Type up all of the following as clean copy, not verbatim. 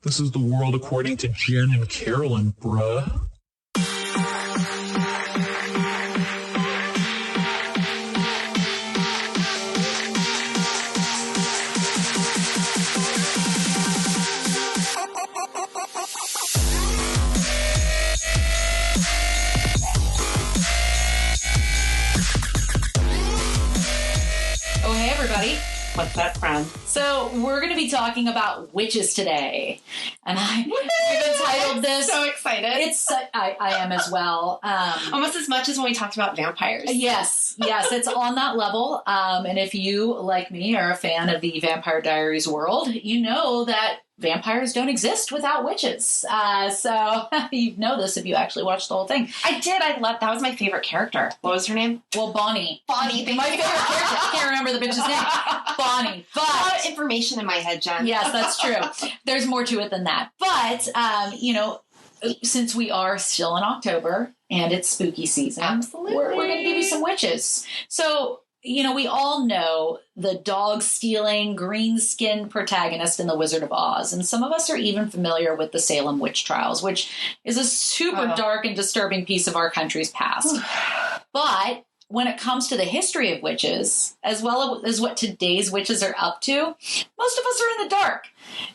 This is the world according to Jen and Carolyn, bruh. Oh, hey, everybody. What's that, friend? So we're going to be talking about witches today. And we've entitled this... So excited. I am as well. Almost as much as when we talked about vampires. Yes, it's on that level. And if you, like me, are a fan of the Vampire Diaries world, you know that vampires don't exist without witches. So you know this if you actually watched the whole thing. I did. I loved that. Was my favorite character. What was her name? Well, Bonnie. Bonnie. My favorite character. I can't remember the bitch's name. Bonnie. But a lot of information in my head, Jen. Yes, that's true. There's more to it than that. But, since we are still in October and it's spooky season, absolutely, we're going to give you some witches. So, we all know the dog-stealing, green-skinned protagonist in The Wizard of Oz. And some of us are even familiar with the Salem Witch Trials, which is a super dark and disturbing piece of our country's past. But when it comes to the history of witches, as well as what today's witches are up to, most of us are in the dark.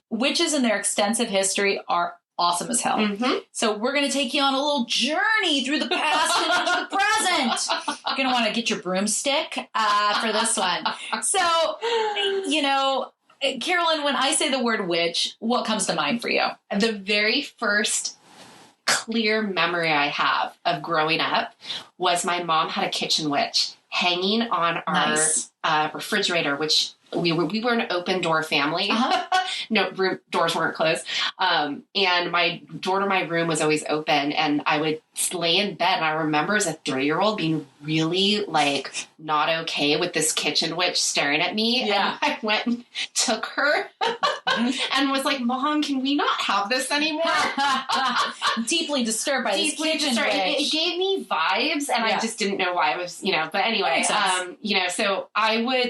Witches and their extensive history are awesome as hell. Mm-hmm. So we're going to take you on a little journey through the past and into the present. You're going to want to get your broomstick for this one. So, Carolyn, when I say the word witch, what comes to mind for you? The very first clear memory I have of growing up was my mom had a kitchen witch hanging on our refrigerator, which we were an open door family. No, doors weren't closed. And my door to my room was always open, and I would lay in bed. And I remember as a 3-year-old being really not okay with this kitchen witch staring at me. Yeah. And I went and took her and was like, Mom, can we not have this anymore? Deeply disturbed by this kitchen witch. It gave me vibes, and I just didn't know why it was, but anyway, so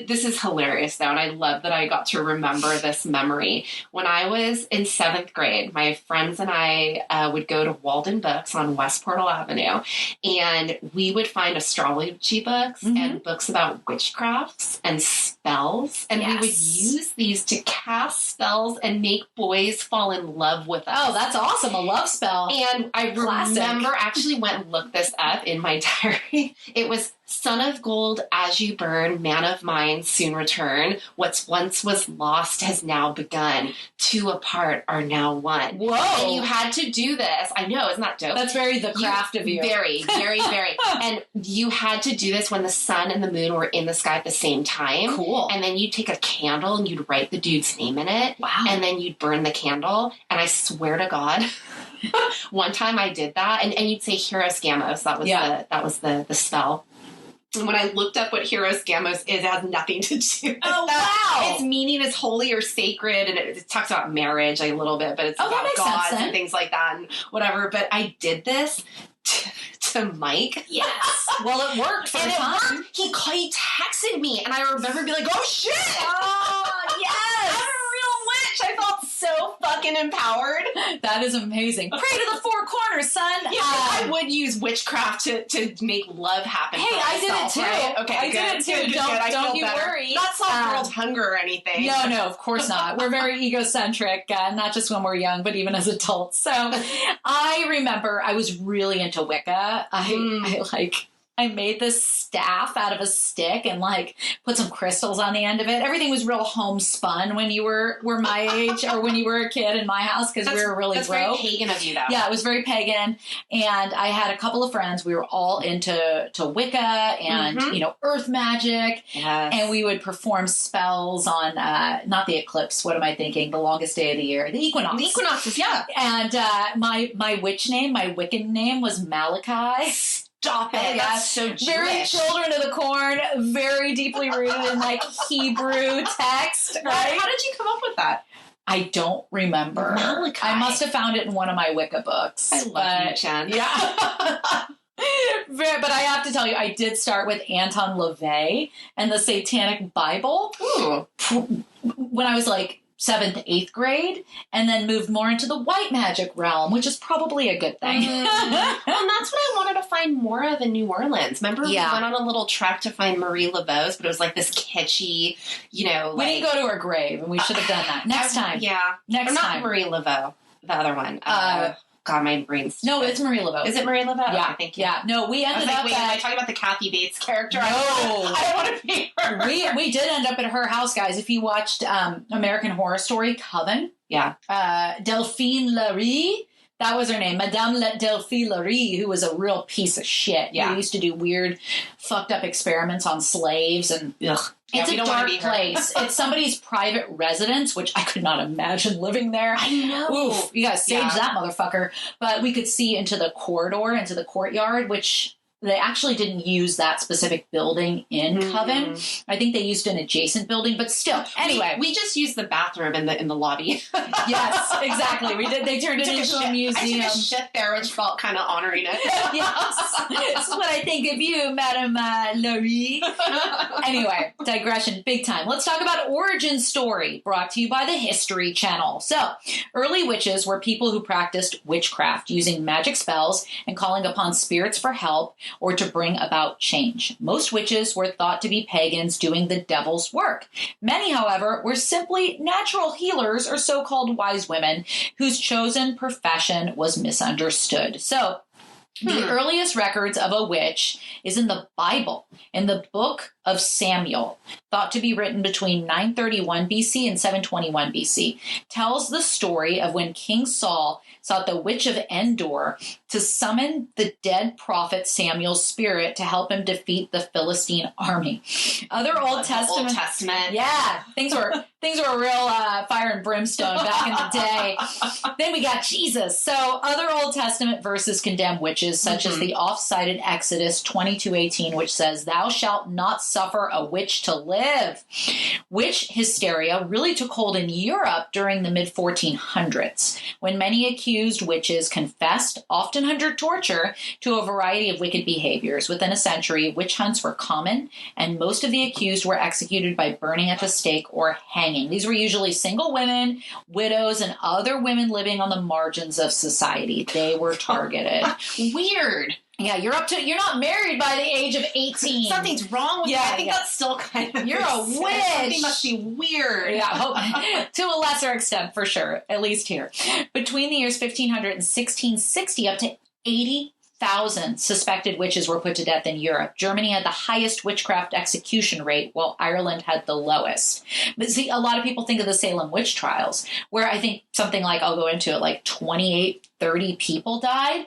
this is hilarious though. And I love that I got to remember this memory. When I was in 7th grade, my friends and I would go to Walden Books on West Portal Avenue, and we would find astrology books and books about witchcrafts and spells, and we would use these to cast spells and make boys fall in love with us. Oh, that's awesome. A love spell. And I remember, actually went and looked this up in my diary. It was Son of gold, as you burn, man of mine, soon return. What's once was lost has now begun. Two apart are now one. Whoa. And you had to do this. I know, isn't that dope? That's very the craft of you. Very, very, very. And you had to do this when the sun and the moon were in the sky at the same time. Cool. And then you'd take a candle and you'd write the dude's name in it. Wow. And then you'd burn the candle. And I swear to God, one time I did that. And you'd say Hieros Gamos. That was the spell. And when I looked up what Hieros Gamos is, it has nothing to do with that. Wow. Its meaning is holy or sacred, and it talks about marriage a little bit, but it's about gods and things like that and whatever. But I did this to Mike. Yes. Well, it worked for and the time. It worked. He texted me, and I remember being like, oh, shit! Oh, yes! I'm a real witch! I felt so fucking empowered. That is amazing. Pray to the four corners, son. Yeah, I would use witchcraft to make love happen. Hey, I did it too. Right? Okay, I did it too. Don't you worry. Not solve world hunger or anything. No, of course not. We're very egocentric, not just when we're young, but even as adults. So I remember I was really into Wicca. I made this staff out of a stick and put some crystals on the end of it. Everything was real homespun when you were my age or when you were a kid in my house because we were really broke. That's very pagan of you, though. Yeah, it was very pagan. And I had a couple of friends. We were all into Wicca and, earth magic. Yes. And we would perform spells on, not the eclipse, what am I thinking? The longest day of the year. The equinox. The equinoxes, yeah. And my witch name, my Wiccan name was Malachi. Stop it. Yeah. That's so Jewish. Very children of the corn, very deeply rooted in Hebrew text. Right? How did you come up with that? I don't remember. Malachi. I must have found it in one of my Wicca books. I love you, Jen. Yeah. But I have to tell you, I did start with Anton LaVey and the Satanic Bible. Ooh. When I was 7th, 8th grade, and then moved more into the white magic realm, which is probably a good thing. Well, and that's what I wanted to find more of in New Orleans. Remember, we went on a little trek to find Marie Laveau's, but it was like this kitschy, you know. We didn't go to her grave, and we should have done that. Next time. Yeah. Next time. Not Marie Laveau, the other one. God, my brain's no, it's Marie Laveau. Is it Marie Laveau? Yeah, okay, thank you. Yeah, no, we ended up. Wait, am I talking about the Kathy Bates character? No, I don't want to be her. We did end up at her house, guys. If you watched American Horror Story, Coven, Delphine Larue. That was her name, Madame Delphine Larue, who was a real piece of shit. Yeah. Who used to do weird, fucked up experiments on slaves. And it's a dark place. It's somebody's private residence, which I could not imagine living there. I know. Oof, you gotta sage that motherfucker. But we could see into the corridor, into the courtyard, which they actually didn't use that specific building in Coven. I think they used an adjacent building, but still. Anyway, we just used the bathroom in the lobby. Yes, exactly. We did. They turned it into a museum. I took a shit there, which felt kind of honoring it. Yes, this is what I think of you, Madame Laurie. Anyway, digression, big time. Let's talk about origin story, brought to you by the History Channel. So, early witches were people who practiced witchcraft, using magic spells and calling upon spirits for help or to bring about change. Most witches were thought to be pagans doing the devil's work. Many, however, were simply natural healers or so-called wise women whose chosen profession was misunderstood. So, the earliest records of a witch is in the Bible, in the book of Samuel, thought to be written between 931 BC and 721 BC, tells the story of when King Saul sought the witch of Endor to summon the dead prophet Samuel's spirit to help him defeat the Philistine army. Other Old Testament. Yeah, things were real fire and brimstone back in the day. Then we got Jesus. So other Old Testament verses condemn witches, such as the oft-cited Exodus 22:18, which says, "Thou shalt not suffer a witch to live." Witch hysteria really took hold in Europe during the mid-1400s, when many accused witches confessed, often under torture, to a variety of wicked behaviors. Within a century, witch hunts were common, and most of the accused were executed by burning at the stake or hanging. These were usually single women, widows, and other women living on the margins of society. They were targeted. Weird. Yeah, you're not married by the age of 18. Something's wrong with you. I think that's still kind of... You're a witch. Something must be weird. Yeah, to a lesser extent, for sure, at least here. Between the years 1500 and 1660, up to 80,000 suspected witches were put to death in Europe. Germany had the highest witchcraft execution rate, while Ireland had the lowest. But see, a lot of people think of the Salem Witch Trials, where I think something like, I'll go into it, like 28, 30 people died.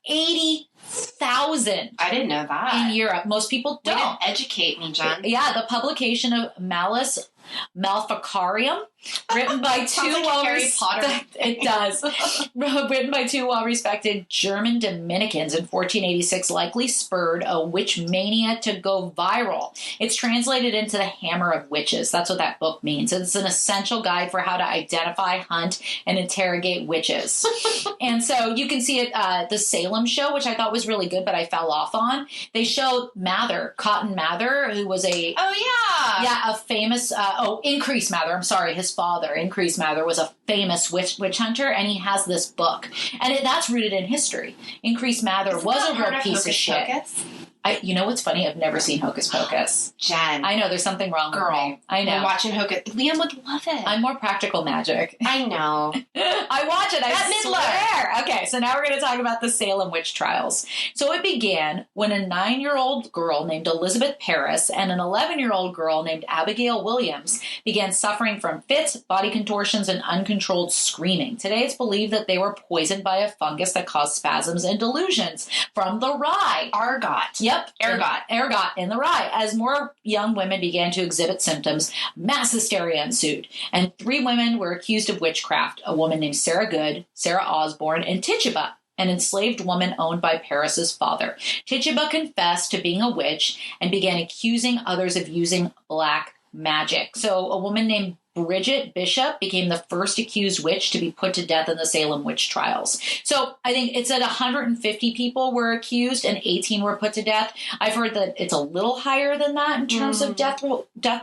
80,000. I didn't know that. In Europe. Most people don't. Way to educate me, Jen. Yeah, the publication of Malus Maleficarium, written by two written by two well-respected German Dominicans in 1486, likely spurred a witch mania to go viral. It's translated into the Hammer of Witches. That's what that book means. It's an essential guide for how to identify, hunt, and interrogate witches. And so you can see it, the Salem show, which I thought was really good, but I fell off on. They showed Cotton Mather, who was a famous Increase Mather. I'm sorry, his father, Increase Mather, was a famous witch hunter, and he has this book, and that's rooted in history. Increase Mather was a real piece of shit. You know what's funny? I've never seen Hocus Pocus. Jen. I know, there's something wrong with me. I know. We're watching Hocus. Liam would love it. I'm more practical magic. I know. I watch it. I swear. Okay, so now we're going to talk about the Salem Witch Trials. So it began when a 9-year-old girl named Elizabeth Parris and an 11-year-old girl named Abigail Williams began suffering from fits, body contortions, and uncontrolled screaming. Today it's believed that they were poisoned by a fungus that caused spasms and delusions from the rye. Argot. Yep. Ergot in the rye. As more young women began to exhibit symptoms, mass hysteria ensued, and 3 women were accused of witchcraft: a woman named Sarah Good, Sarah Osborne, and Tituba, an enslaved woman owned by Paris's father. Tituba confessed to being a witch and began accusing others of using black magic. So a woman named Bridget Bishop became the first accused witch to be put to death in the Salem Witch Trials. So I think it said 150 people were accused and 18 were put to death. I've heard that it's a little higher than that in terms of death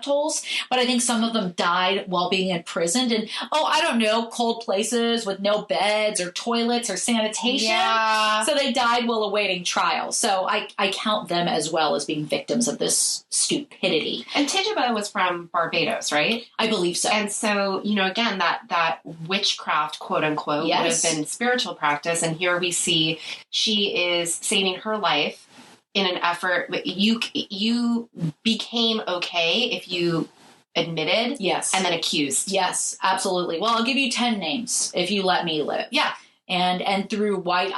tolls, but I think some of them died while being imprisoned in, I don't know, cold places with no beds or toilets or sanitation. Yeah. So they died while awaiting trial. So I count them as well as being victims of this stupidity. And Tituba was from Barbados, right? I believe so. And so, again, that witchcraft, quote unquote, would have been spiritual practice. And here we see she is saving her life in an effort. You became okay if you admitted, and then accused. Yes, absolutely. Well, I'll give you 10 names if you let me live. Yeah. And through white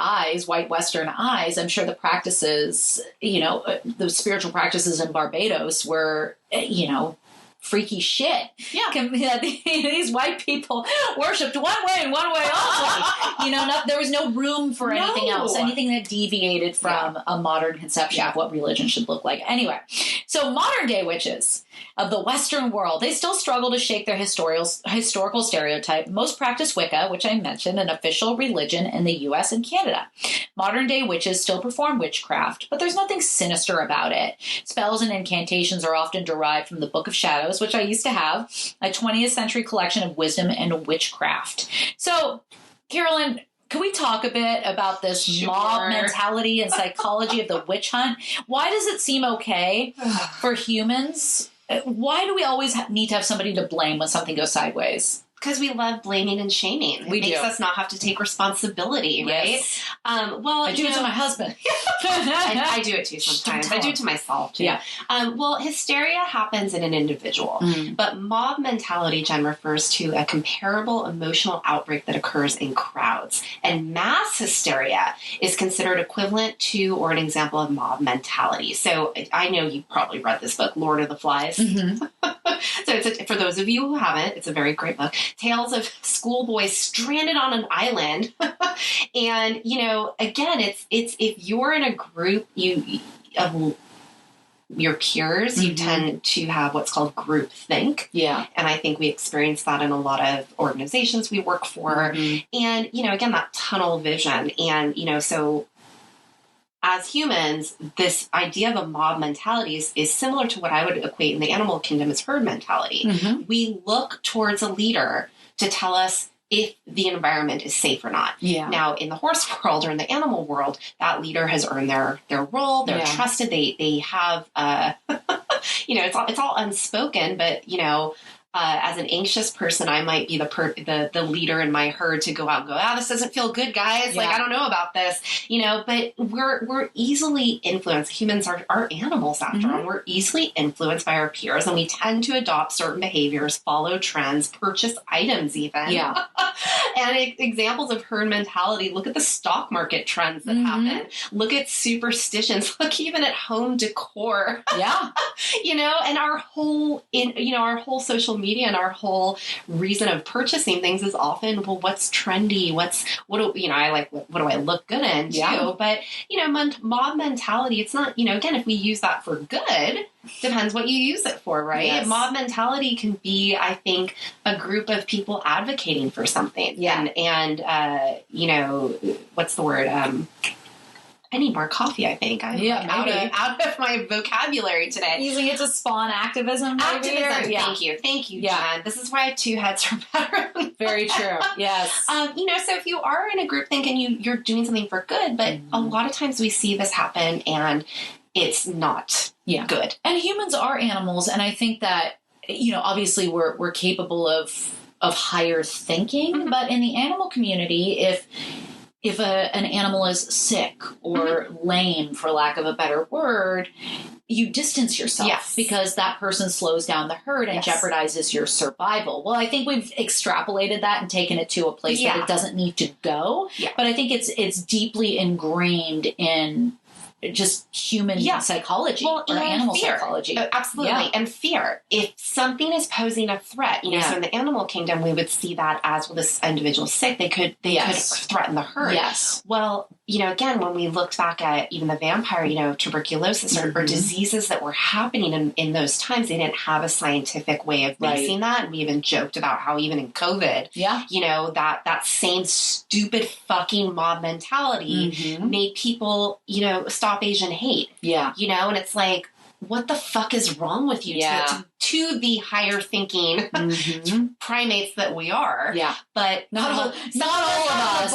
Western eyes, I'm sure the practices, the spiritual practices in Barbados were, freaky shit. Yeah. These white people worshipped one way and one way only. There was no room for anything else, anything that deviated from a modern conception of what religion should look like. Anyway, so modern day witches of the Western world, they still struggle to shake their historical stereotype. Most practice Wicca, which I mentioned, an official religion in the U.S. and Canada. Modern day witches still perform witchcraft, but there's nothing sinister about it. Spells and incantations are often derived from the Book of Shadows, which I used to have, a 20th century collection of wisdom and witchcraft. So, Carolyn, can we talk a bit about this mob mentality and psychology of the witch hunt? Why does it seem okay for humans? Why do we always need to have somebody to blame when something goes sideways? Because we love blaming and shaming. It makes us not have to take responsibility, right? Yes. Well, I do it to my husband. And I do it too sometimes. I do it to myself too. Yeah. Well, hysteria happens in an individual, but mob mentality, Jen, refers to a comparable emotional outbreak that occurs in crowds. And mass hysteria is considered equivalent to or an example of mob mentality. So I know you probably read this book, Lord of the Flies. So for those of you who haven't, it's a very great book. Tales of schoolboys stranded on an island. And, again, it's if you're in a group of your peers, you tend to have what's called group think. Yeah. And I think we experience that in a lot of organizations we work for. And, again, that tunnel vision. And, so as humans, this idea of a mob mentality is similar to what I would equate in the animal kingdom as herd mentality. We look towards a leader to tell us if the environment is safe or not. Yeah. Now, in the horse world or in the animal world, that leader has earned their role. They're trusted. They have, it's all unspoken, but, as an anxious person, I might be the leader in my herd to go out and go, this doesn't feel good, guys. Like, I don't know about this, but we're easily influenced. Humans are animals after all. We're easily influenced by our peers, and we tend to adopt certain behaviors, follow trends, purchase items even. Yeah. And examples of herd mentality, look at the stock market trends that happen. Look at superstitions. Look even at home decor. Yeah. And our whole social media and our whole reason of purchasing things is often, well, what's trendy? What do I look good in too? Yeah. But, mob mentality, it's not, again, if we use that for good, depends what you use it for, right? Yes. Mob mentality can be, I think, a group of people advocating for something. Yeah. And what's the word? I need more coffee, I think. I'm out of my vocabulary today. Using it to spawn activism, maybe? Thank you, Jen. This is why 2 heads are better. Very true. Yes. So if you are in a group thinking you're doing something for good, but a lot of times we see this happen and it's not good. And humans are animals, and I think that, obviously we're capable of higher thinking, but in the animal community, if an animal is sick or lame, for lack of a better word, you distance yourself because that person slows down the herd and jeopardizes your survival. Well, I think we've extrapolated that and taken it to a place that it doesn't need to go. Yeah. But I think it's deeply ingrained in just human psychology or animal psychology. Absolutely. Yeah. And fear. If something is posing a threat, you know, so in the animal kingdom, we would see that as, well, this individual's sick, they could threaten the herd. Yes. Well, you know, again, when we looked back at even the vampire, you know, tuberculosis or diseases that were happening in those times, they didn't have a scientific way of facing that. And we even joked about how even in COVID, you know, that same stupid fucking mob mentality made people, you know, stop Asian hate. Yeah. You know, and it's like, what the fuck is wrong with you to the higher thinking primates that we are? Yeah. But not all of us.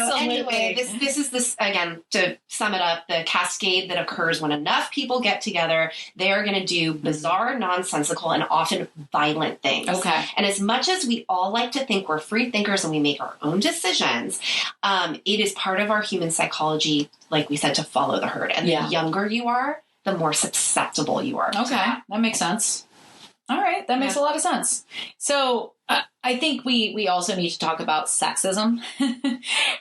So anyway, this is again, to sum it up, the cascade that occurs when enough people get together, they are going to do bizarre, nonsensical, and often violent things. Okay. And as much as we all like to think we're free thinkers and we make our own decisions, it is part of our human psychology, like we said, to follow the herd. And the younger you are, the more susceptible you are. Okay, that makes sense. All right, that makes a lot of sense. So I think we also need to talk about sexism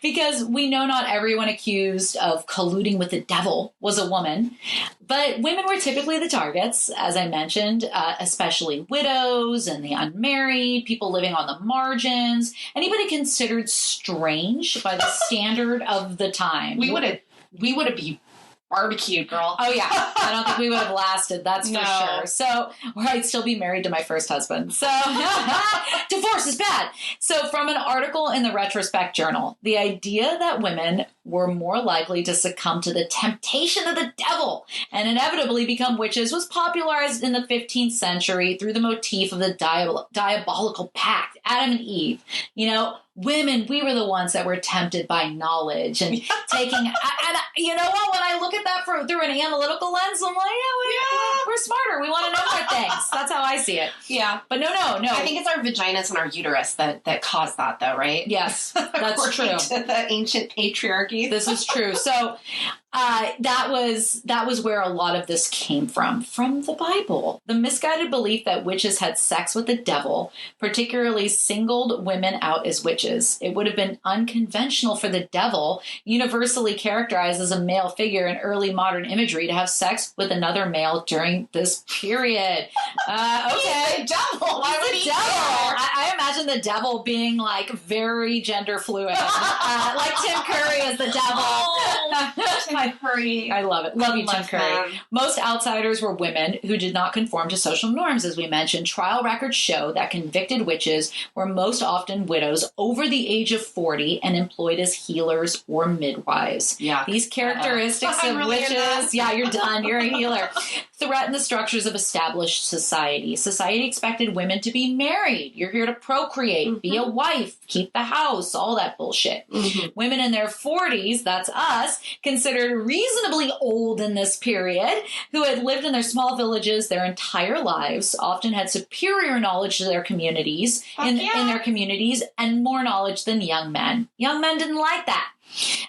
because we know not everyone accused of colluding with the devil was a woman, but women were typically the targets, as I mentioned, especially widows and the unmarried, people living on the margins, anybody considered strange by the standard of the time. We would have been barbecued, girl. Oh, yeah. I don't think we would have lasted. That's for sure. So, or I'd still be married to my first husband. So, divorce is bad. So, from an article in the Retrospect Journal, the idea that women were more likely to succumb to the temptation of the devil and inevitably become witches was popularized in the 15th century through the motif of the diabolical pact, Adam and Eve. You know, women, we were the ones that were tempted by knowledge and taking, and you know what, when I look at that through an analytical lens, I'm like, we're smarter. We want to know more things. That's how I see it. Yeah. But no. I think it's our vaginas and our uterus that cause that, though, right? Yes, that's true. To the ancient patriarchy. This is true. So that was where a lot of this came from the Bible. The misguided belief that witches had sex with the devil particularly singled women out as witches. It would have been unconventional for the devil, universally characterized as a male figure in early modern imagery, to have sex with another male during this period. Okay, the devil. Why would he? I imagine the devil being like very gender fluid, like Tim Curry is the devil. Tim Curry. I love it. Love you, Tim Curry. Most outsiders were women who did not conform to social norms, as we mentioned. Trial records show that convicted witches were most often widows over the age of 40 and employed as healers or midwives. Yeah. These characteristics of witches, you're done. You're a healer. Threaten the structures of established society. Society expected women to be married. You're here to procreate, be a wife, keep the house, all that bullshit. Women in their 40s, that's us, considered reasonably old in this period, who had lived in their small villages their entire lives, often had superior knowledge to their communities, in their communities, and more knowledge than young men. Young men didn't like that.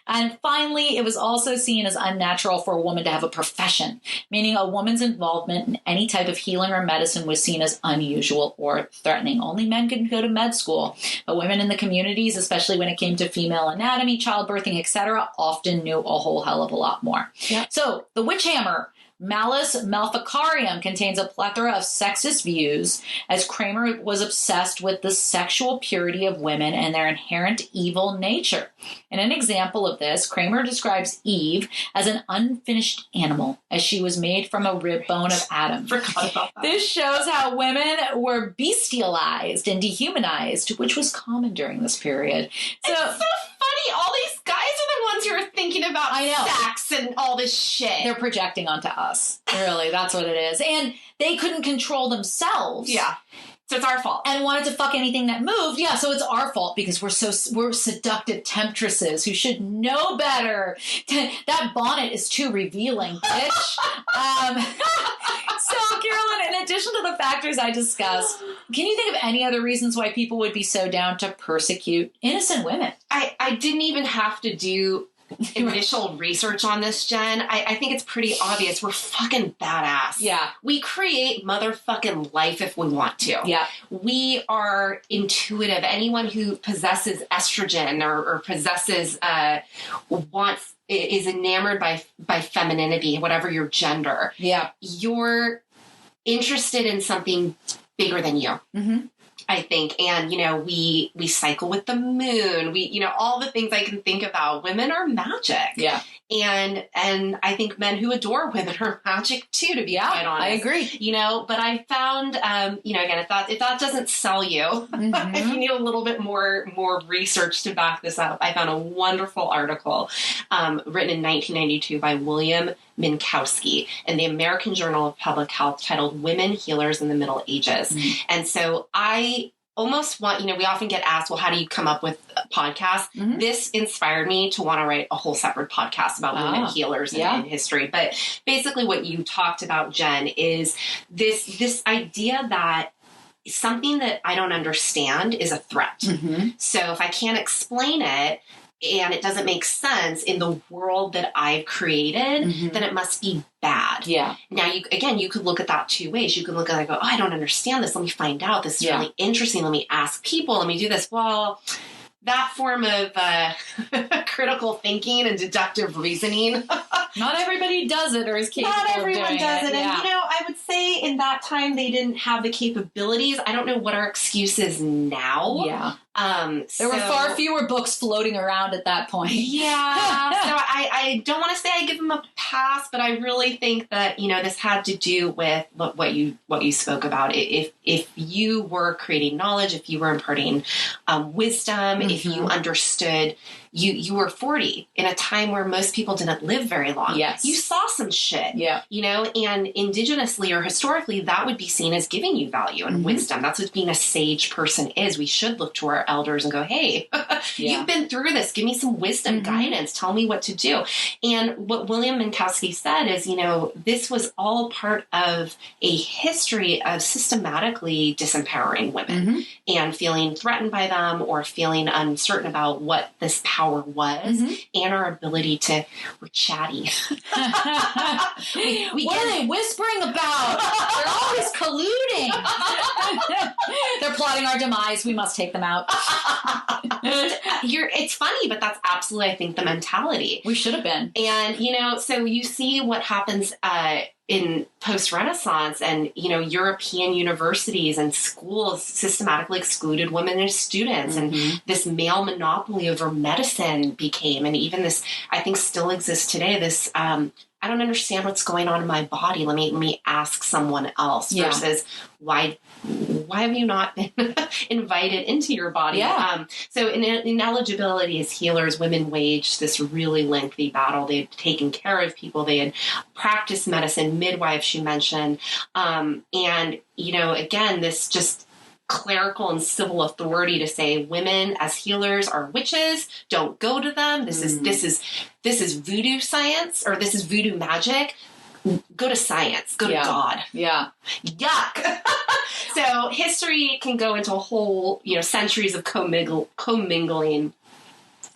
And finally, it was also seen as unnatural for a woman to have a profession, meaning a woman's involvement in any type of healing or medicine was seen as unusual or threatening. Only men could go to med school, but women in the communities, especially when it came to female anatomy, childbirthing, etc., often knew a whole hell of a lot more. Yep. So the witch hammer, Malus Maleficarium, contains a plethora of sexist views, as Kramer was obsessed with the sexual purity of women and their inherent evil nature. In an example of this, Kramer describes Eve as an unfinished animal, as she was made from a rib bone of Adam. Forgot about that. This shows how women were bestialized and dehumanized, which was common during this period. So, it's so funny. All these guys are the ones who are thinking about sex and all this shit. They're projecting onto us. Really, that's what it is. And they couldn't control themselves. Yeah. So it's our fault. And wanted to fuck anything that moved. Yeah, so it's our fault because we're seductive temptresses who should know better. That bonnet is too revealing, bitch. So, Carolyn, in addition to the factors I discussed, can you think of any other reasons why people would be so down to persecute innocent women? I didn't even have to do initial research on this, Jen, I think it's pretty obvious. We're fucking badass. Yeah. We create motherfucking life if we want to. Yeah. We are intuitive. Anyone who possesses estrogen or possesses, is enamored by femininity, whatever your gender. Yeah. You're interested in something bigger than you. Mm-hmm. I think. And, we cycle with the moon. We, all the things I can think about. Women are magic. Yeah. And I think men who adore women are magic too, to be quite honest. I agree. But I found, again, if that doesn't sell you, Mm-hmm. if you need a little bit more research to back this up, I found a wonderful article written in 1992 by William Minkowski in the American Journal of Public Health titled Women Healers in the Middle Ages. Mm-hmm. And so I almost want, we often get asked, well, how do you come up with podcasts? Mm-hmm. This inspired me to want to write a whole separate podcast about women healers in history. But basically what you talked about, Jen, is this idea that something that I don't understand is a threat. Mm-hmm. So if I can't explain it, and it doesn't make sense in the world that I've created, mm-hmm. then it must be bad. Yeah. Now, you could look at that two ways. You could look at it and go, I don't understand this. Let me find out. This is really interesting. Let me ask people. Let me do this. Well, that form of critical thinking and deductive reasoning. Not everybody does it or is capable of doing it. Not everyone does it. Yeah. And, I would say in that time they didn't have the capabilities. I don't know what our excuse is now. Yeah. There were far fewer books floating around at that point. Yeah. So I don't want to say I give them a pass, but I really think that, this had to do with what you spoke about. If you were creating knowledge, if you were imparting wisdom, mm-hmm. if you understood, you were 40 in a time where most people didn't live very long. Yes. You saw some shit. Yeah. And indigenously or historically, that would be seen as giving you value and mm-hmm. wisdom. That's what being a sage person is. We should look to our elders and go, hey, you've been through this. Give me some wisdom, mm-hmm. guidance. Tell me what to do. And what William Minkowski said is, this was all part of a history of systematically disempowering women mm-hmm. and feeling threatened by them or feeling uncertain about what this power was mm-hmm. and our ability to, we're chatty. What are they whispering about? They're always colluding. They're plotting our demise. We must take them out. It's funny, but that's absolutely, I think, the mentality. We should have been. And, so you see what happens in post-Renaissance and, European universities and schools systematically excluded women as students. Mm-hmm. And this male monopoly over medicine became, and even this, I think still exists today, this, I don't understand what's going on in my body. Let me ask someone else versus why have you not been invited into your body? Yeah. So in ineligibility as healers, women waged this really lengthy battle. They had taken care of people. They had practiced medicine, midwives, you mentioned. And, again, this just clerical and civil authority to say women as healers are witches, don't go to them. This is voodoo science, or this is voodoo magic. Go to science, go to God. Yeah. Yuck. So history can go into a whole, centuries of commingling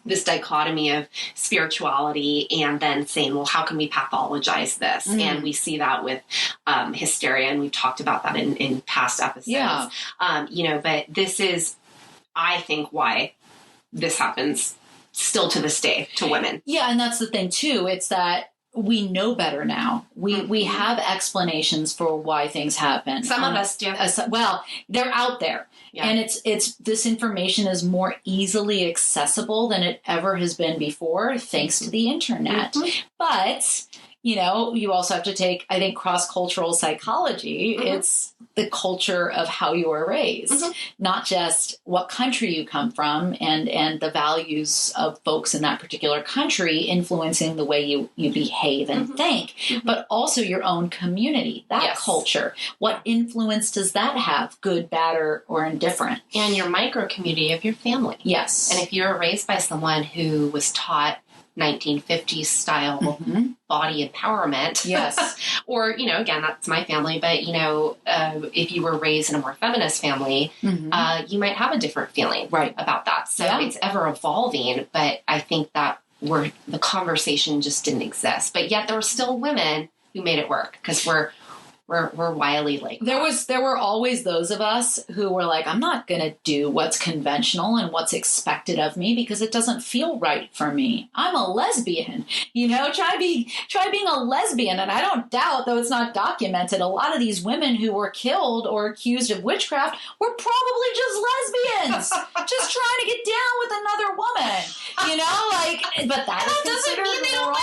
this dichotomy of spirituality and then saying, well, how can we pathologize this? Mm. And we see that with hysteria, and we've talked about that in past episodes. Yeah. But this is, I think, why this happens still to this day to women. Yeah, and that's the thing, too. It's that we know better now. We have explanations for why things happen. Some of us do. Well, they're out there. Yeah. And it's this information is more easily accessible than it ever has been before, thanks to the internet. Mm-hmm. But, you also have to take, I think, cross-cultural psychology. Mm-hmm. It's the culture of how you were raised, mm-hmm. not just what country you come from and the values of folks in that particular country influencing the way you behave and mm-hmm. think, mm-hmm. but also your own community, that culture. What influence does that have, good, bad, or indifferent? And your micro community of your family. Yes. And if you're raised by someone who was taught 1950s style mm-hmm. body empowerment. Yes. Or, again, that's my family, but, if you were raised in a more feminist family, mm-hmm. You might have a different feeling right. about that. So it's ever evolving, but I think that the conversation just didn't exist. But yet there were still women who made it work because we're wily like that. There were always those of us who were like, I'm not going to do what's conventional and what's expected of me because it doesn't feel right for me. I'm a lesbian, try being a lesbian. And I don't doubt, though it's not documented, a lot of these women who were killed or accused of witchcraft were probably just lesbians, just trying to get down with another woman, but that doesn't mean they don't like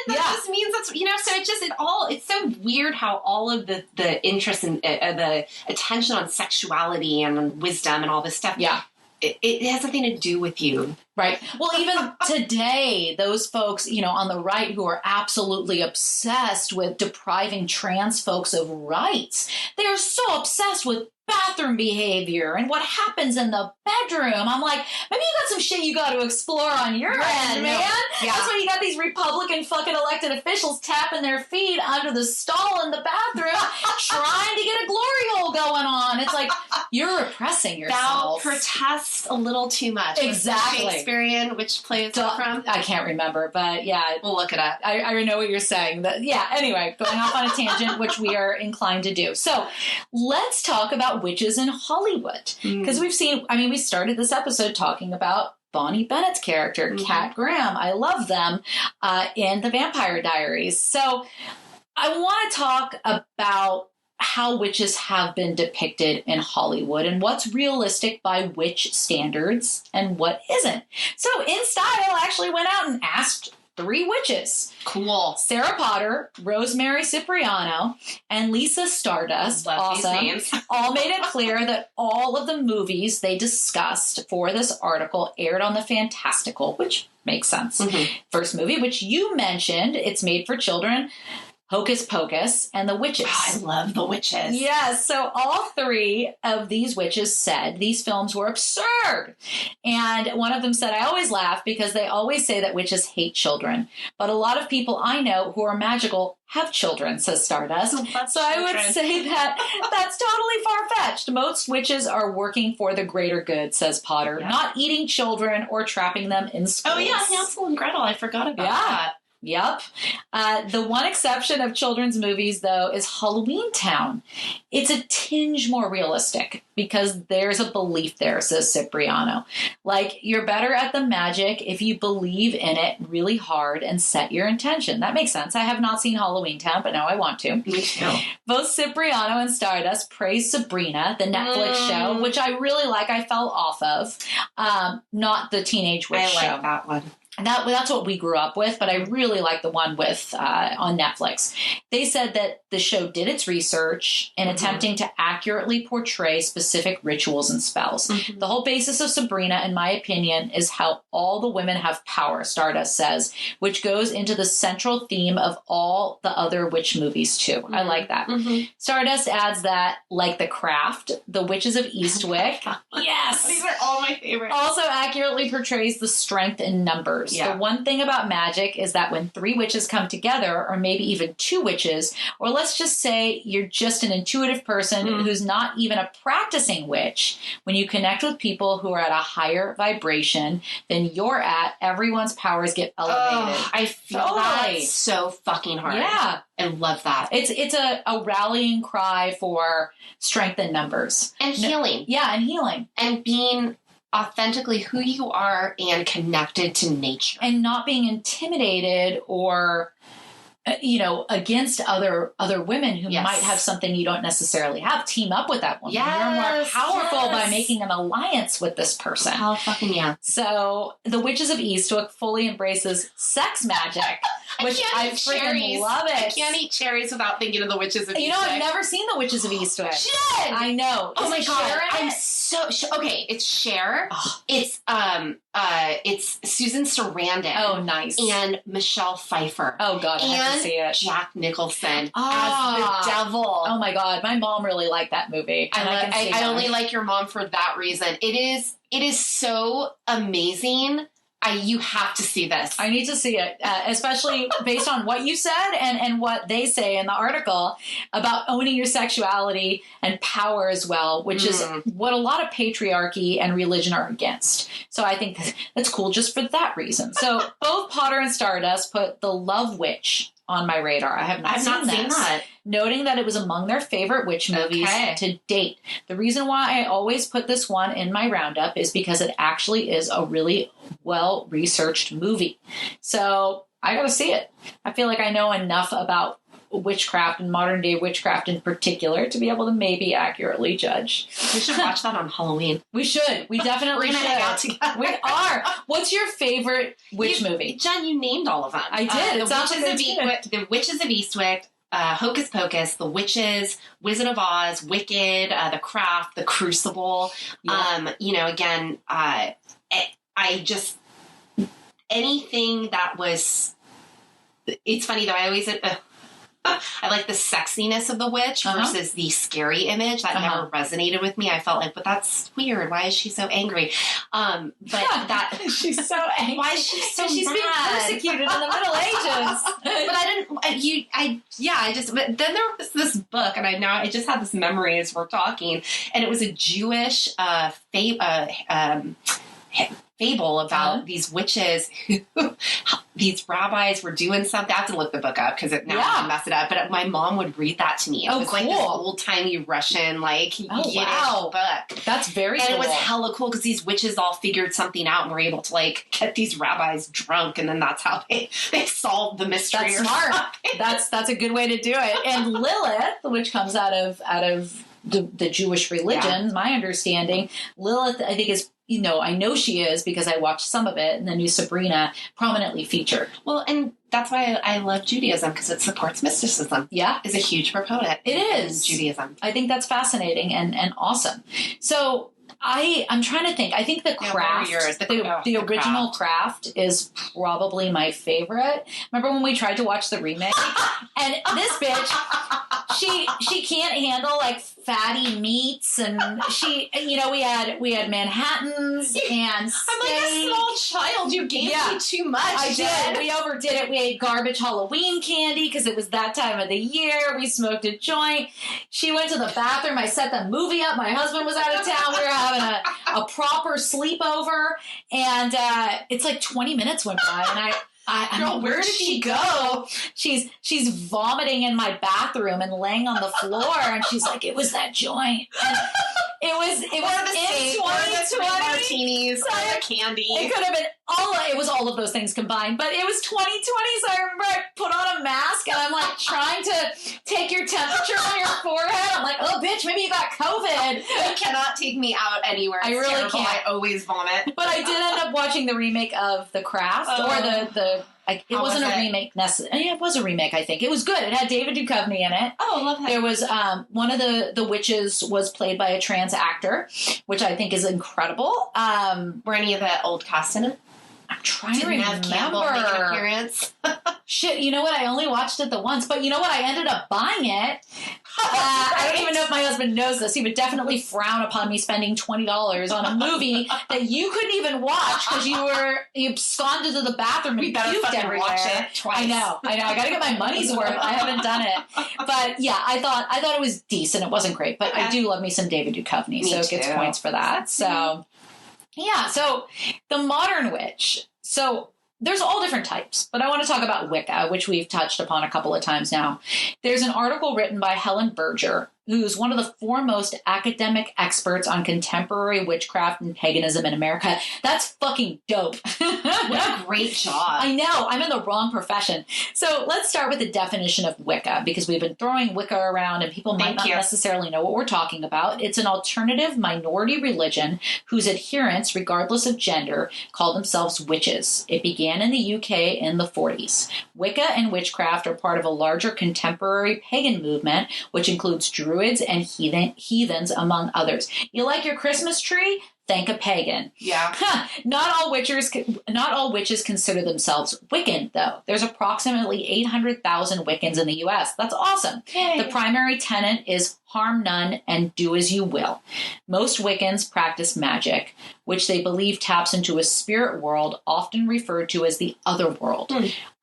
men. That just means that's, so it's so weird how all of the interest and the attention on sexuality and on wisdom and all this stuff. Yeah. It has nothing to do with you. Right. Well, even today, those folks, on the right who are absolutely obsessed with depriving trans folks of rights, they are so obsessed with bathroom behavior and what happens in the bedroom. I'm like, maybe you got some shit you got to explore on your end, man. Yeah. That's why you got these Republican fucking elected officials tapping their feet under the stall in the bathroom trying to get a glory hole going on. It's like, you're repressing yourself. Thou protest a little too much. Exactly. Shakespearean, which play is that from? I can't remember, but yeah. We'll look it up. I know what you're saying. Anyway, going off on a tangent, which we are inclined to do. So let's talk about witches in Hollywood. Because we started this episode talking about Bonnie Bennett's character, Kat Graham. I love them in The Vampire Diaries. So I want to talk about how witches have been depicted in Hollywood and what's realistic by witch standards and what isn't. So In Style actually went out and asked 3 witches. Cool. Sarah Potter, Rosemary Cipriano, and Lisa Stardust. Love these names. All made it clear that all of the movies they discussed for this article aired on the Fantastical, which makes sense. First movie, which you mentioned, it's made for children, Hocus Pocus, and The Witches. Oh, I love The Witches. Yes, so all 3 of these witches said these films were absurd. And one of them said, I always laugh because they always say that witches hate children. But a lot of people I know who are magical have children, says Stardust. So I would say that's totally far-fetched. Most witches are working for the greater good, says Potter, not eating children or trapping them in schools. Oh, yeah, Hansel and Gretel. I forgot about that. Yep. The one exception of children's movies, though, is Halloween Town. It's a tinge more realistic because there's a belief there, says Cipriano. Like, you're better at the magic if you believe in it really hard and set your intention. That makes sense. I have not seen Halloween Town, but now I want to. Me too. Both Cipriano and Stardust praise Sabrina, the Netflix show, which I really like. I fell off of. Not the Teenage Witch show. I like that one. That's what we grew up with, but I really like the one with on Netflix. They said that the show did its research in attempting to accurately portray specific rituals and spells. The whole basis of Sabrina, in my opinion, is how all the women have power, Stardust says, which goes into the central theme of all the other witch movies, too. I like that. Stardust adds that, like The Craft, The Witches of Eastwick, yes! These are all my favorites. Also accurately portrays the strength in numbers. The one thing about magic is that when 3 witches come together, or maybe even 2 witches, or let's just say you're just an intuitive person who's not even a practicing witch, when you connect with people who are at a higher vibration than you're at, everyone's powers get elevated. Oh, I feel that so fucking hard. Yeah. I love that. It's a rallying cry for strength in numbers. And healing. Yeah, and healing. And being authentically who you are and connected to nature. And not being intimidated or, against other women who might have something you don't necessarily have. Team up with that woman. You're more powerful by making an alliance with this person. Hell fucking yeah. So The Witches of Eastwick fully embraces sex magic, which I freaking love it. I can't eat cherries without thinking of The Witches of Eastwick. I've never seen The Witches of Eastwick. Shit! I know. Oh my God. I'm so okay. It's Cher. Oh. It's Susan Sarandon. Oh, nice. And Michelle Pfeiffer. Oh God, I have to see it. Jack Nicholson as the devil. Oh my God, my mom really liked that movie. I only like your mom for that reason. It is so amazing You have to see this. I need to see it, especially based on what you said and what they say in the article about owning your sexuality and power as well, which is what a lot of patriarchy and religion are against. So I think that's cool just for that reason. So both Potter and Stardust put The Love Witch on my radar. I have not seen that. Noting that it was among their favorite witch movies to date. The reason why I always put this one in my roundup is because it actually is a really well-researched movie. So I got to see it. I feel like I know enough about witchcraft and modern day witchcraft in particular to be able to maybe accurately judge. We should watch that on Halloween. We should. We definitely We're should. gonna hang out together. We are. What's your favorite witch movie? Jen, you named all of them. I did. The Witches of Eastwick, Hocus Pocus, The Witches, Wizard of Oz, Wicked, The Craft, The Crucible. Yeah. Again, I just, anything that was, it's funny though, I always, I like the sexiness of the witch versus the scary image. That never resonated with me. I felt like, but that's weird. Why is she so angry? But that she's so angry. Why is she so she's mad? being persecuted in the Middle Ages. But then there was this book, and I just had this memory as we're talking, and it was a Jewish fable about these witches who these rabbis were doing something. I have to look the book up because now I can mess it up. But my mom would read that to me. It was like this old-timey Russian, Yiddish book. That's very cool. And it was hella cool because these witches all figured something out and were able to get these rabbis drunk, and then that's how they solved the mystery. That's smart. That's a good way to do it. And Lilith, which comes out of the Jewish religion, my understanding, Lilith, I think is, I know she is because I watched some of it, and the new Sabrina prominently featured. Well, and that's why I love Judaism, because it supports mysticism. Yeah. Is a huge proponent. It is. Judaism. I think that's fascinating and awesome. So I'm trying to think. I think the Craft, the original Craft is probably my favorite. Remember when we tried to watch the remake? And this bitch, she can't handle fatty meats, and we had Manhattans and steak. I'm like a small child. You gave me too much. I did. We overdid it. We ate garbage Halloween candy because it was that time of the year. We smoked a joint. She went to the bathroom. I set the movie up. My husband was out of town. We were having a proper sleepover, and it's 20 minutes went by, and I'm where did she go? She's vomiting in my bathroom and laying on the floor, and she's like, it was that joint. And it was in 2020. Martinis, the candy. It could have been it was all of those things combined, but it was 2020, so I remember I put on a mask, and I'm trying to take your temperature on your forehead. I'm like, oh bitch, maybe you got COVID. You cannot take me out anywhere. It's I really terrible. can't. I always vomit. But I did end up watching the remake of The Craft, or it wasn't a remake necessarily. Yeah, it was a remake, I think. It was good. It had David Duchovny in it. Oh, I love that. There was one of the witches was played by a trans actor, which I think is incredible. Were any of the old cast in it? I'm trying to remember. Have Campbell make an appearance? Shit, you know what? I only watched it the once, but you know what? I ended up buying it. I don't even know if my husband knows this. He would definitely frown upon me spending $20 on a movie that you couldn't even watch because you absconded to the bathroom and puked everywhere. Watch it twice. I know. I got to get my money's worth. I haven't done it, but yeah, I thought it was decent. It wasn't great, but I do love me some David Duchovny, so it gets points for that. So. Yeah, so the modern witch. So there's all different types, but I want to talk about Wicca, which we've touched upon a couple of times now. There's an article written by Helen Berger, who's one of the foremost academic experts on contemporary witchcraft and paganism in America. That's fucking dope. What a great job. I know. I'm in the wrong profession. So let's start with the definition of Wicca, because we've been throwing Wicca around and people might not necessarily know what we're talking about. It's an alternative minority religion whose adherents, regardless of gender, call themselves witches. It began in the UK in the 40s. Wicca and witchcraft are part of a larger contemporary pagan movement, which includes Druids and heathens, among others. You like your Christmas tree? Thank a pagan. Yeah. Not all witches consider themselves Wiccan, though. There's approximately 800,000 Wiccans in the U.S. That's awesome. Yay. The primary tenet is harm none, and do as you will. Most Wiccans practice magic, which they believe taps into a spirit world often referred to as the other world.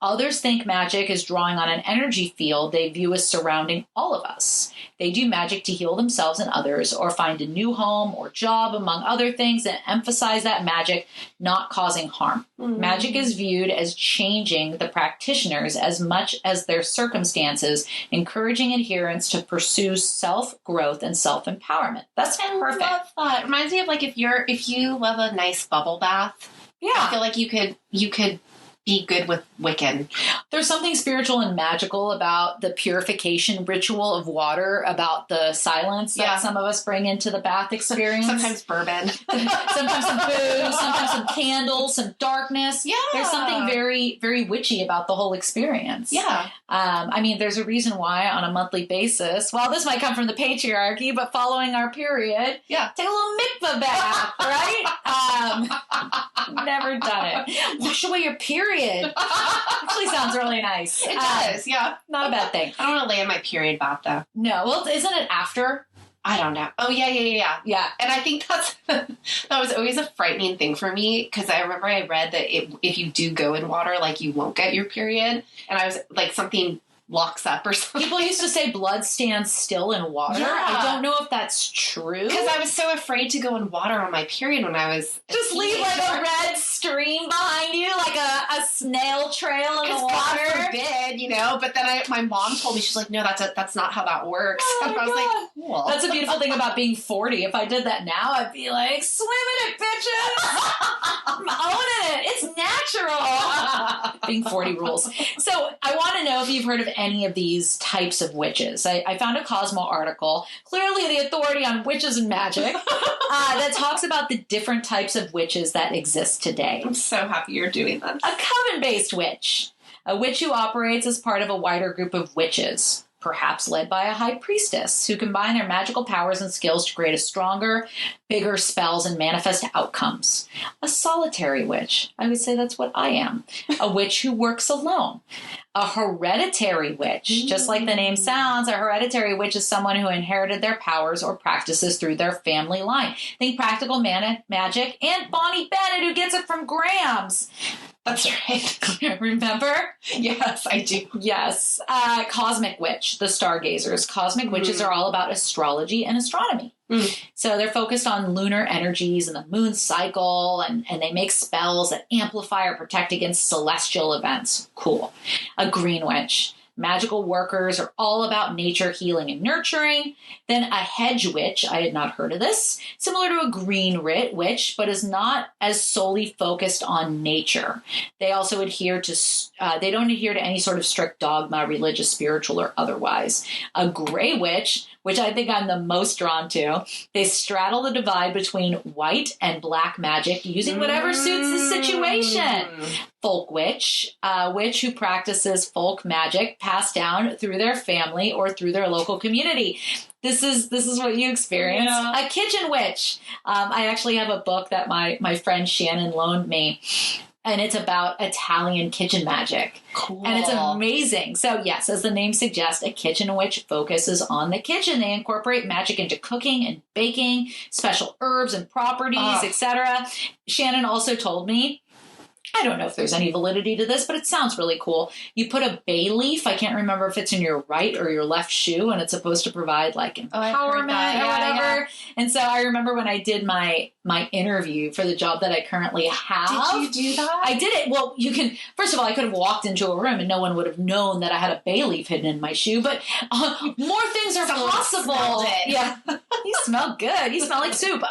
Others think magic is drawing on an energy field they view as surrounding all of us. They do magic to heal themselves and others, or find a new home or job, among other things, and emphasize that magic not causing harm. Magic is viewed as changing the practitioners as much as their circumstances, encouraging adherents to pursue self-growth and self-empowerment. That's perfect. I love that. It reminds me of like if you love a nice bubble bath. Yeah. I feel like you could be good with Wiccan. There's something spiritual and magical about the purification ritual of water, about the silence that some of us bring into the bath experience. Sometimes bourbon. Sometimes some booze, sometimes some candles, some darkness. Yeah. There's something very, very witchy about the whole experience. Yeah. I mean, there's a reason why on a monthly basis, well, this might come from the patriarchy, but following our period, take a little mikvah bath, right? Never done it. Wash away your period. Actually sounds really nice. It does, yeah. Not a bad thing. I don't want to lay in my period bath, though. No. Well, isn't it after? I don't know. Oh, yeah. Yeah. And I think that was always a frightening thing for me, because I remember I read that if you do go in water, like, you won't get your period. And I was like, something locks up or something. People used to say blood stands still in water. Yeah. I don't know if that's true. Because I was so afraid to go in water on my period when I was just leave like a red stream behind you, like a snail trail in the water. God forbid, But then my mom told me, she's like, no, that's not how that works. And I was like, cool. That's a beautiful thing about being 40. If I did that now, I'd be like, swim in it, bitches. I'm owning it. It's natural. Being 40 rules. So I want to know if you've heard of any of these types of witches. I found a Cosmo article, clearly the authority on witches and magic, that talks about the different types of witches that exist today. I'm so happy you're doing this. A coven-based witch. A witch who operates as part of a wider group of witches, perhaps led by a high priestess, who combine their magical powers and skills to create a stronger, bigger spells and manifest outcomes. A solitary witch. I would say that's what I am. A witch who works alone. A hereditary witch. Just like the name sounds, a hereditary witch is someone who inherited their powers or practices through their family line. Think practical magic and Bonnie Bennett, who gets it from Grams. That's right. Remember? Yes, I do. Yes. Cosmic witch, the stargazers. Cosmic witches are all about astrology and astronomy. So they're focused on lunar energies and the moon cycle, and they make spells that amplify or protect against celestial events. Cool. A green witch. Magical workers are all about nature, healing, and nurturing. Then a hedge witch, I had not heard of this, similar to a green witch, but is not as solely focused on nature. They also adhere to, they don't adhere to any sort of strict dogma, religious, spiritual, or otherwise. A gray witch, which I think I'm the most drawn to, they straddle the divide between white and black magic using whatever suits the situation. Folk witch, a witch who practices folk magic passed down through their family or through their local community. This is what you experience. Yeah. A kitchen witch. I actually have a book that my friend Shannon loaned me, and it's about Italian kitchen magic. Cool. And it's amazing. So yes, as the name suggests, a kitchen witch focuses on the kitchen. They incorporate magic into cooking and baking, special herbs and properties, etc. Shannon also told me, I don't know if there's any validity to this, but it sounds really cool. You put a bay leaf, I can't remember if it's in your right or your left shoe, and it's supposed to provide like empowerment or whatever. Yeah. And so I remember when I did my interview for the job that I currently have. Did you do that? I did it. Well, you can, first of all, I could have walked into a room and no one would have known that I had a bay leaf hidden in my shoe, but more things are possible. Yeah. You smell good. You smell like soup.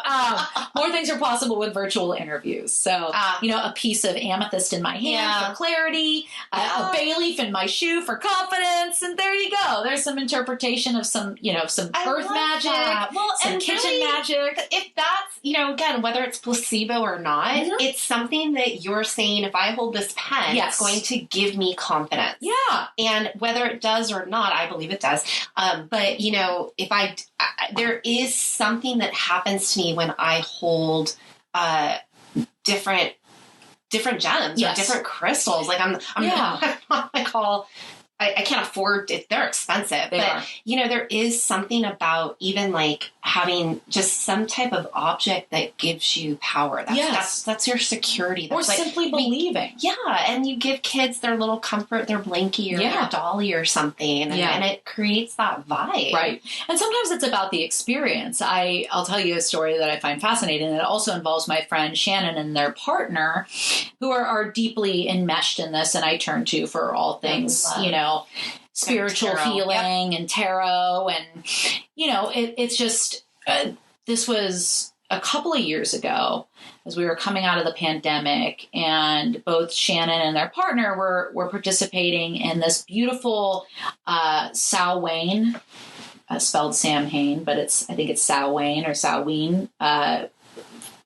More things are possible with virtual interviews. So, a piece of amethyst in my hand for clarity, a bay leaf in my shoe for confidence, and there you go. There's some interpretation of some earth magic, some kitchen magic. If that's, again, whether it's placebo or not, it's something that you're saying, if I hold this pen, it's going to give me confidence. Yeah. And whether it does or not, I believe it does. But, if there is something that happens to me when I hold different gems or different crystals. Like I'm not like all I can't afford it. They're expensive. They are. There is something about even like having just some type of object that gives you power. That's your security. That's or simply believing. And you give kids their little comfort, their blankie or their dolly or something. And it creates that vibe. Right. And sometimes it's about the experience. I'll tell you a story that I find fascinating. It also involves my friend Shannon and their partner, who are deeply enmeshed in this, and I turn to for all things, spiritual healing and tarot. And, it's just, this was a couple of years ago as we were coming out of the pandemic, and both Shannon and their partner were participating in this beautiful Samhain, spelled Samhain, but I think it's Samhain or Samhain,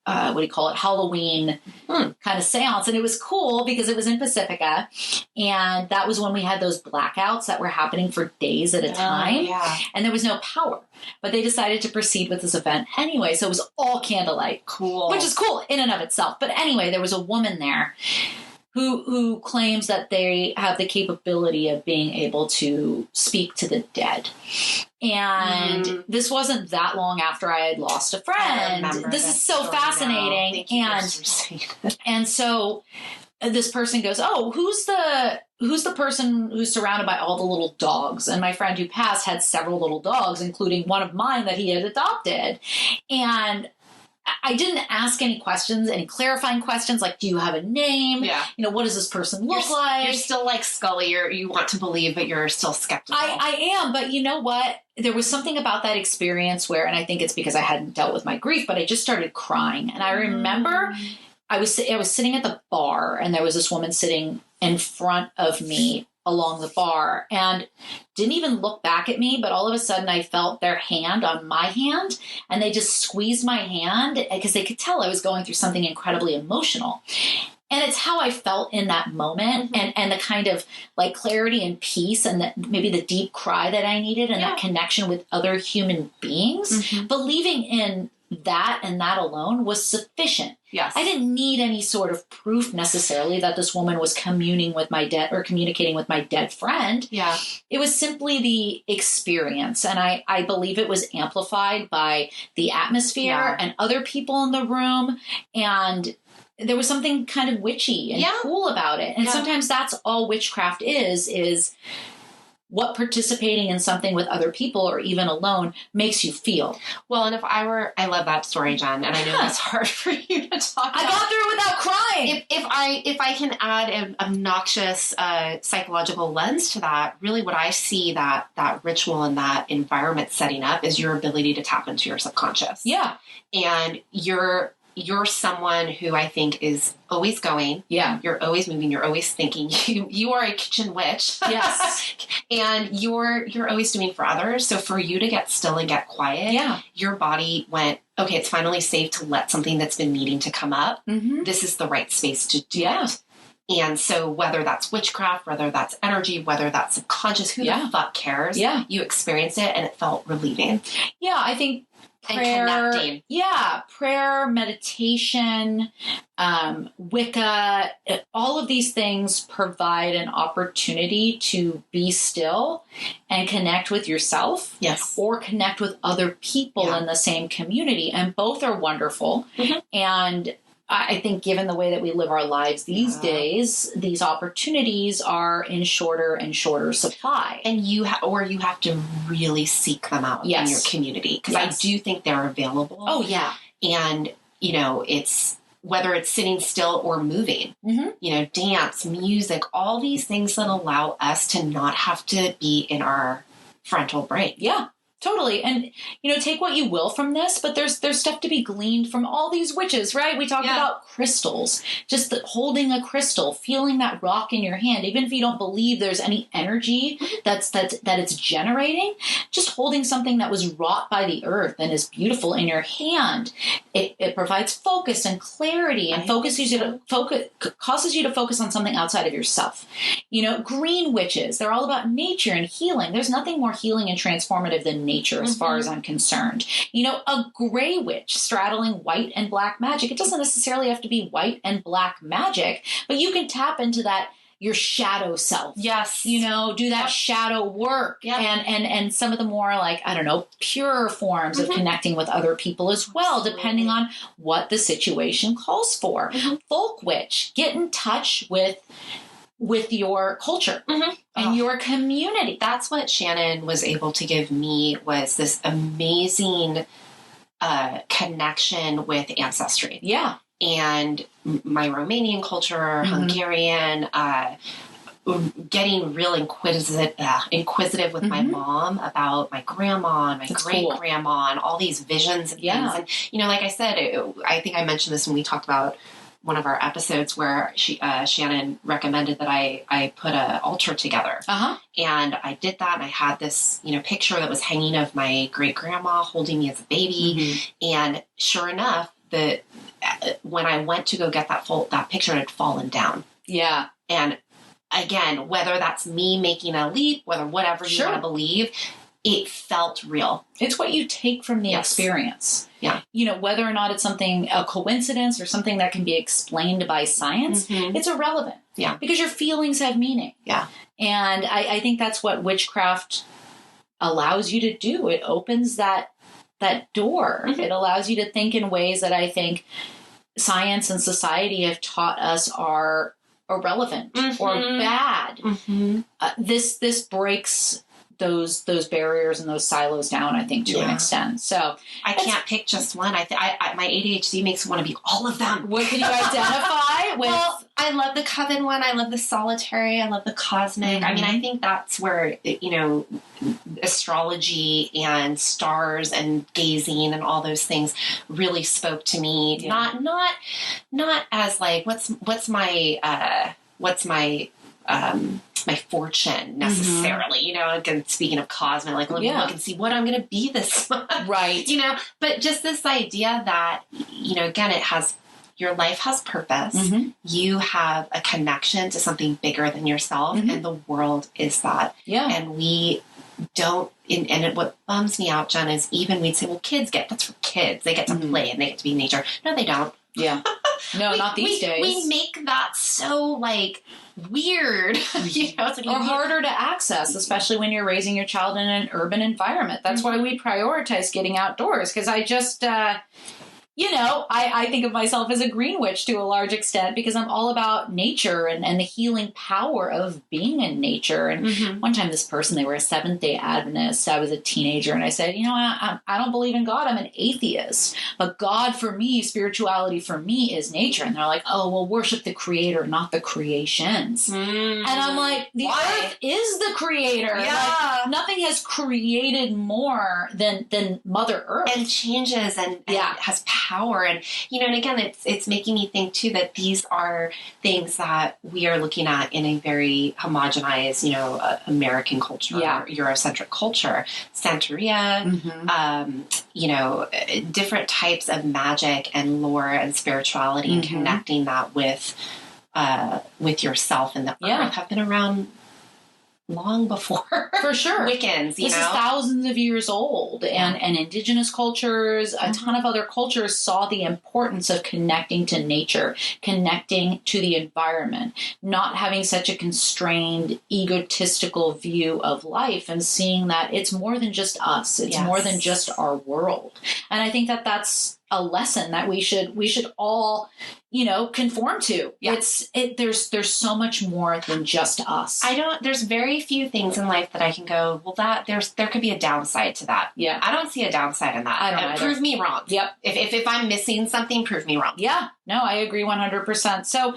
what do you call it? Halloween kind of seance. And it was cool because it was in Pacifica. And that was when we had those blackouts that were happening for days at a time. And there was no power. But they decided to proceed with this event anyway. So it was all candlelight. Cool. Which is cool in and of itself. But anyway, there was a woman there who claims that they have the capability of being able to speak to the dead. And this wasn't that long after I had lost a friend. This is so fascinating. And so this person goes, "Oh, who's the person who's surrounded by all the little dogs?" And my friend who passed had several little dogs, including one of mine that he had adopted. And I didn't ask any questions, any clarifying questions, like, do you have a name? Yeah. What does this person look like? You're still like Scully. You want to believe, but you're still skeptical. I am, but you know what? There was something about that experience where, and I think it's because I hadn't dealt with my grief, but I just started crying. And I remember I was sitting at the bar, and there was this woman sitting in front of me along the bar, and didn't even look back at me, but all of a sudden I felt their hand on my hand, and they just squeezed my hand because they could tell I was going through something incredibly emotional. And it's how I felt in that moment, and the kind of like clarity and peace, and maybe the deep cry that I needed, and that connection with other human beings. Believing in that and that alone was sufficient. Yes. I didn't need any sort of proof necessarily that this woman was communicating with my dead friend. Yeah. It was simply the experience. And I believe it was amplified by the atmosphere and other people in the room. And there was something kind of witchy and cool about it. And sometimes that's all witchcraft is what participating in something with other people or even alone makes you feel. Well, and I love that story, Jen, and I know that's hard for you to talk about. I got through it without crying. If I can add an obnoxious psychological lens to that, really what I see that ritual and that environment setting up is your ability to tap into your subconscious. Yeah. And you're someone who I think is always going. Yeah. You're always moving. You're always thinking. You are a kitchen witch. Yes. And you're always doing for others. So for you to get still and get quiet, your body went, okay, it's finally safe to let something that's been needing to come up. This is the right space to do it. And so whether that's witchcraft, whether that's energy, whether that's subconscious, who the fuck cares? Yeah. You experienced it and it felt relieving. Yeah, I think prayer, prayer, meditation, Wicca, all of these things provide an opportunity to be still and connect with yourself, or connect with other people in the same community. And both are wonderful. And I think given the way that we live our lives these days, these opportunities are in shorter and shorter supply. And you have to really seek them out in your community. Because I do think they're available. Oh, yeah. And, it's whether it's sitting still or moving, dance, music, all these things that allow us to not have to be in our frontal brain. Yeah. Totally. And, take what you will from this, but there's stuff to be gleaned from all these witches, right? We talked about crystals, just holding a crystal, feeling that rock in your hand, even if you don't believe there's any energy that it's generating, just holding something that was wrought by the earth and is beautiful in your hand. It provides focus and clarity and causes you to focus on something outside of yourself. Green witches, they're all about nature and healing. There's nothing more healing and transformative than nature as far as I'm concerned. A gray witch straddling white and black magic. It doesn't necessarily have to be white and black magic, but you can tap into that, your shadow self. Yes. You know, do that shadow work. Yep. And some of the more like, I don't know, pure forms of connecting with other people as well, depending on what the situation calls for. Folk witch, get in touch with your culture and your community. That's what Shannon was able to give me, was this amazing connection with ancestry. Yeah. And my Romanian culture, Hungarian, getting real inquisitive with my mom about my grandma and my great-grandma and all these visions and things. And, you know, like I said, I think I mentioned this when we talked about one of our episodes where Shannon recommended that I put an altar together. And I did that, and I had this, you know, picture that was hanging of my great-grandma holding me as a baby. And sure enough, when I went to go get that picture, it had fallen down. Yeah. And again, whether that's me making a leap, whatever you want to believe, it felt real. It's what you take from the experience. Yeah. You know, whether or not it's a coincidence or something that can be explained by science, it's irrelevant. Yeah. Because your feelings have meaning. Yeah. And I think that's what witchcraft allows you to do. It opens that door. It allows you to think in ways that I think science and society have taught us are irrelevant or bad. This breaks those barriers and those silos down, I think, to an extent. So I can't pick just one. My ADHD makes me want to be all of them. What can you identify with? Well, I love the coven one. I love the solitary. I love the cosmic. I mean, I think that's where, you know, astrology and stars and gazing and all those things really spoke to me. Yeah. Not as like, what's my my fortune necessarily, you know, again, speaking of cosmic, like, let me look and see what I'm going to be this month. Right. You know, but just this idea that, you know, again, your life has purpose. You have a connection to something bigger than yourself, and the world is that. Yeah. And we don't, what bums me out, Jen, is even we'd say, well, that's for kids. They get to play and they get to be in nature. No, they don't. Yeah. No, not these days. We make that so, like, weird. You know, it's like, or harder to access, especially when you're raising your child in an urban environment. That's why we prioritize getting outdoors, because I just... you know, I think of myself as a green witch to a large extent because I'm all about nature and the healing power of being in nature. And one time this person, they were a Seventh-day Adventist. I was a teenager and I said, you know, I don't believe in God. I'm an atheist. But God for me, spirituality for me is nature. And they're like, oh, well, worship the creator, not the creations. And I'm like, the earth is the creator. Yeah. Like, nothing has created more than Mother Earth. And changes and has power. And, you know, and again, it's making me think too that these are things that we are looking at in a very homogenized, you know, American culture, Eurocentric culture, Santeria, you know, different types of magic and lore and spirituality and connecting that with yourself and the earth have been around long before, for sure, Wiccans. This is thousands of years old, and indigenous cultures, a ton of other cultures saw the importance of connecting to nature, connecting to the environment, not having such a constrained, egotistical view of life, and seeing that it's more than just us, it's more than just our world. And I think that that's a lesson that we should all, you know, conform to. Yeah. There's so much more than just us. There's very few things in life that I can go, well, there could be a downside to that. Yeah. I don't see a downside in that. I don't prove me wrong. Yep. If I'm missing something, prove me wrong. Yeah. No, I agree 100%. So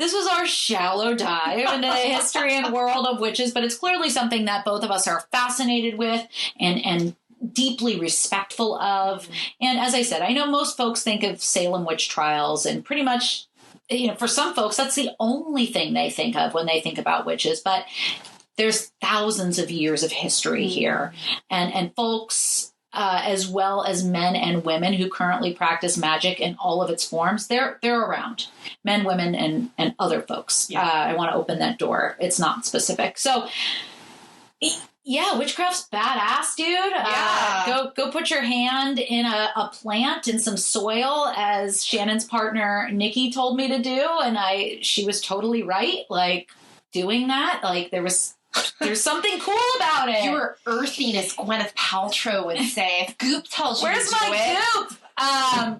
this was our shallow dive into the history and world of witches, but it's clearly something that both of us are fascinated with and deeply respectful of. And as I said, I know most folks think of Salem Witch Trials, and pretty much, you know, for some folks, that's the only thing they think of when they think about witches. But there's thousands of years of history here. And folks, as well as men and women who currently practice magic in all of its forms, they're around. Men, women, and other folks. Yeah. I want to open that door. It's not specific. So... yeah, witchcraft's badass, dude. Yeah. Go put your hand in a plant in some soil, as Shannon's partner Nikki told me to do, and she was totally right. Like, doing that. Like there's something cool about it. You were earthing, as Gwyneth Paltrow would say. If Goop tells you Where's to do my it. goop?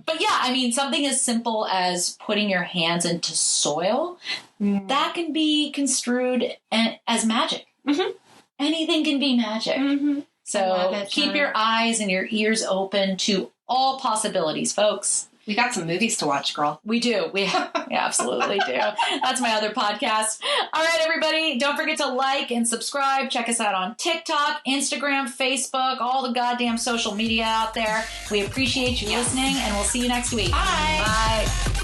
But yeah, I mean, something as simple as putting your hands into soil, that can be construed as magic. Mm-hmm. Anything can be magic. Mm-hmm. So keep your eyes and your ears open to all possibilities, folks. We got some movies to watch, girl. We do. We absolutely do. That's my other podcast. All right, everybody. Don't forget to like and subscribe. Check us out on TikTok, Instagram, Facebook, all the goddamn social media out there. We appreciate you listening, and we'll see you next week. Bye. Bye.